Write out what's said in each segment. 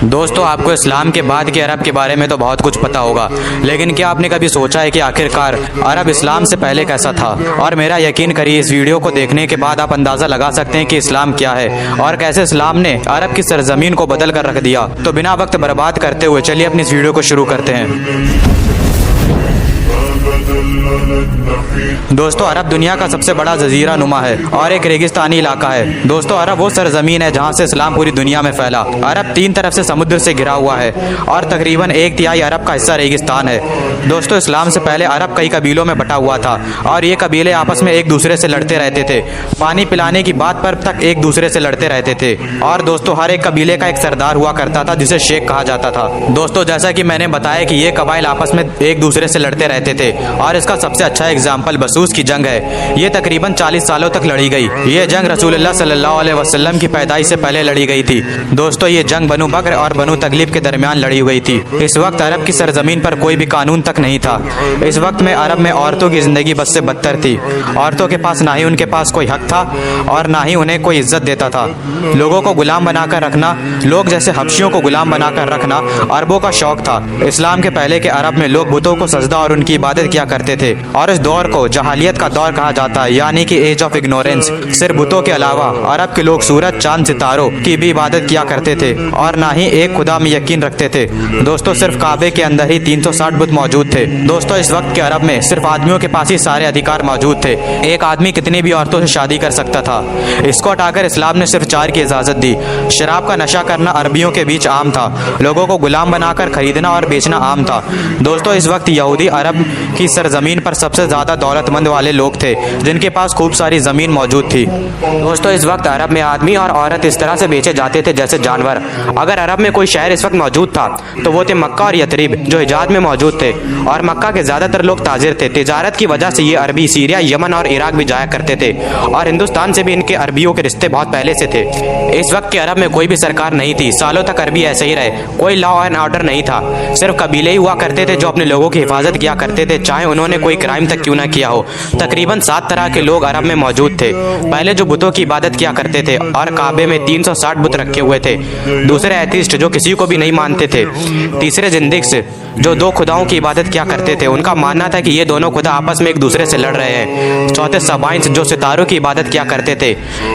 دوستو آپ کو اسلام کے بعد کے عرب کے بارے میں تو بہت کچھ پتا ہوگا، لیکن کیا آپ نے کبھی سوچا ہے کہ آخرکار عرب اسلام سے پہلے کیسا تھا؟ اور میرا یقین کریے اس ویڈیو کو دیکھنے کے بعد آپ اندازہ لگا سکتے ہیں کہ اسلام کیا ہے اور کیسے اسلام نے عرب کی سرزمین کو بدل کر رکھ دیا۔ تو بنا وقت برباد کرتے ہوئے چلیے اپنی اس ویڈیو کو شروع کرتے ہیں۔ دوستو عرب دنیا کا سب سے بڑا جزیرہ نما ہے اور ایک ریگستانی علاقہ ہے۔ دوستو عرب وہ سرزمین ہے جہاں سے اسلام پوری دنیا میں پھیلا۔ عرب تین طرف سے سمندر سے گھرا ہوا ہے اور تقریباً 1/3 عرب کا حصہ ریگستان ہے۔ دوستو اسلام سے پہلے عرب کئی قبیلوں میں بٹا ہوا تھا اور یہ قبیلے آپس میں ایک دوسرے سے لڑتے رہتے تھے، پانی پلانے کی بات پر تک ایک دوسرے سے لڑتے رہتے تھے۔ اور دوستو ہر ایک قبیلے کا ایک سردار ہوا کرتا تھا جسے شیخ کہا جاتا تھا۔ دوستو جیسا کہ میں نے بتایا کہ یہ قبائل آپس میں ایک دوسرے سے لڑتے رہتے تھے اور اس کا سب سے اچھا اگزامپل بسوس کی جنگ ہے۔ یہ تقریباً 40 سالوں تک لڑی گئی۔ یہ جنگ رسول اللہ صلی اللہ علیہ وسلم کی پیدائش سے پہلے لڑی گئی تھی۔ دوستو یہ جنگ بنو بکر اور بنو تغلب کے درمیان لڑی ہوئی تھی۔ اس وقت عرب کی سرزمین پر کوئی بھی قانون تک نہیں تھا۔ اس وقت میں عرب میں عورتوں کی زندگی بد سے بدتر تھی۔ عورتوں کے پاس نہ ہی ان کے پاس کوئی حق تھا اور نہ ہی انہیں کوئی عزت دیتا تھا۔ لوگوں کو غلام بنا کر رکھنا، لوگ جیسے حبشیوں کو غلام بنا کر رکھنا عربوں کا شوق تھا۔ اسلام کے پہلے کے عرب میں لوگ بتوں کو سجدہ اور ان کی عبادت کیا کرتے تھے اور اس دور کو جہالیت کا دور کہا جاتا ہے، یعنی کہ ایج آف اگنورینس۔ صرف بتوں کے علاوہ عرب کے لوگ سورج، چاند، ستاروں کی بھی عبادت کیا کرتے تھے اور نہ ہی ایک خدا میں یقین رکھتے تھے۔ دوستو صرف کعبے کے اندر ہی 360 بت موجود تھے۔ دوستو اس وقت کے عرب میں صرف آدمیوں کے پاس ہی سارے ادھیکار موجود تھے۔ ایک آدمی کتنی بھی عورتوں سے شادی کر سکتا تھا۔ اس کو ہٹا کر اسلام نے صرف 4 کی اجازت دی۔ شراب کا نشہ کرنا عربیوں کے بیچ عام تھا۔ لوگوں کو غلام بنا کر خریدنا اور بیچنا عام تھا۔ دوستو اس وقت یہودی عرب کی سرزمین پر سب سے زیادہ دولت مند والے لوگ تھے جن کے پاس خوب ساری زمین موجود تھی۔ دوستو اس وقت عرب میں آدمی اور عورت اس طرح سے بیچے جاتے تھے جیسے جانور۔ اگر عرب میں کوئی شہر اس وقت موجود تھا تو وہ تھے مکہ اور یثرب جو حجاز میں موجود تھے، اور مکہ کے زیادہ تر لوگ تاجر تھے۔ تجارت کی وجہ سے یہ عربی سیریا، یمن اور عراق بھی جایا کرتے تھے اور ہندوستان سے بھی ان کے عربیوں کے رشتے بہت پہلے سے تھے۔ اس وقت کے عرب میں کوئی بھی سرکار نہیں تھی، سالوں تک عربی ایسے ہی رہے، کوئی لا اینڈ آرڈر نہیں تھا۔ صرف قبیلے ہی ہوا کرتے تھے جو اپنے لوگوں کی حفاظت کیا کرتے تھے، چاہے انہوں نے کوئی کرائم تک کیوں نہ کیا ہو۔ تقریباً 7 طرح کے لوگ عرب میں موجود تھے۔ پہلے جو بتوں کی عبادت کیا کرتے تھے اور کعبے میں 360 بت رکھے ہوئے تھے۔ دوسرے ایتھیسٹ جو کسی کو بھی نہیں مانتے تھے۔ تیسرے زندگس جو 2 خداؤں کی عبادت کیا کرتے تھے، ان کا ماننا تھا کہ یہ دونوں خدا آپس میں ایک دوسرے سے لڑ رہے ہیں۔ چوتھے سبائنس جو ستاروں کی عبادت کیا کرتے تھے۔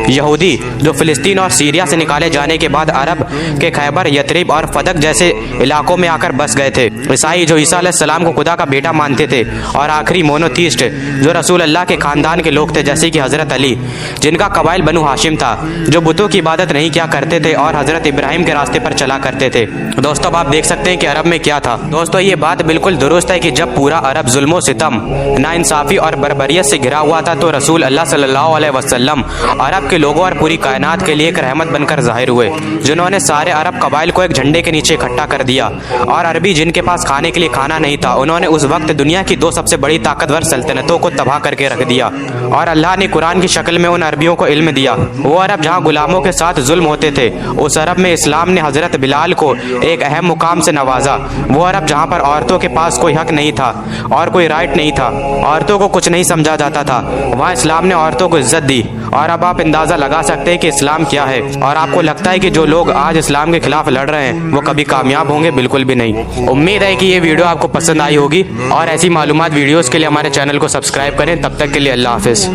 یہودی جو فلسطین اور سیریا سے نکالے جانے کے بعد عرب کے خیبر، یثرب اور فدق جیسے علاقوں میں آ کر بس گئے تھے۔ عیسائی جو عیسیٰ علیہ السلام کو خدا کا بیٹا مانتے تھے، اور آخری مونوتھیسٹ جو رسول اللہ کے خاندان کے لوگ تھے جیسے کہ حضرت علی، جن کا قبائل بنو ہاشم تھا، جو بتوں کی عبادت نہیں کیا کرتے تھے اور حضرت ابراہیم کے راستے پر چلا کرتے تھے۔ دوستو اب آپ دیکھ سکتے ہیں کہ عرب میں کیا تھا۔ دوستو یہ بات بالکل درست ہے کہ جب پورا عرب ظلم و ستم، ناانصافی اور بربریت سے گھرا ہوا تھا تو رسول اللہ صلی اللہ علیہ وسلم عرب کے لوگوں اور پوری کائنات کے لیے ایک رحمت بن کر ظاہر ہوئے، جنہوں نے سارے عرب قبائل کو ایک جھنڈے کے نیچے اکٹھا کر دیا۔ اور عربی جن کے پاس کھانے کے لیے کھانا نہیں تھا، انہوں نے اس وقت دنیا کی 2 سب سے بڑی طاقتور سلطنتوں کو تباہ کر کے رکھ دیا، اور اللہ نے قرآن کی شکل میں ان عربیوں کو علم دیا۔ وہ عرب جہاں غلاموں کے ساتھ ظلم ہوتے تھے، اس عرب میں اسلام نے حضرت بلال کو ایک اہم مقام سے نوازا۔ وہ عرب جہاں پر عورتوں کے پاس کوئی حق نہیں تھا اور کوئی رائٹ نہیں تھا، عورتوں کو کچھ نہیں سمجھا جاتا تھا، وہاں اسلام نے عورتوں کو عزت دی۔ اور اب آپ اندازہ لگا سکتے ہیں کہ اسلام کیا ہے، اور آپ کو لگتا ہے کہ جو لوگ آج اسلام کے خلاف لڑ رہے ہیں وہ کبھی کامیاب ہوں گے؟ بالکل بھی نہیں۔ امید ہے کہ یہ ویڈیو آپ کو پسند آئی ہوگی، اور ایسی معلومات ویڈیوز کے لیے ہمارے چینل کو سبسکرائب کریں۔ تب تک کے لیے اللہ حافظ۔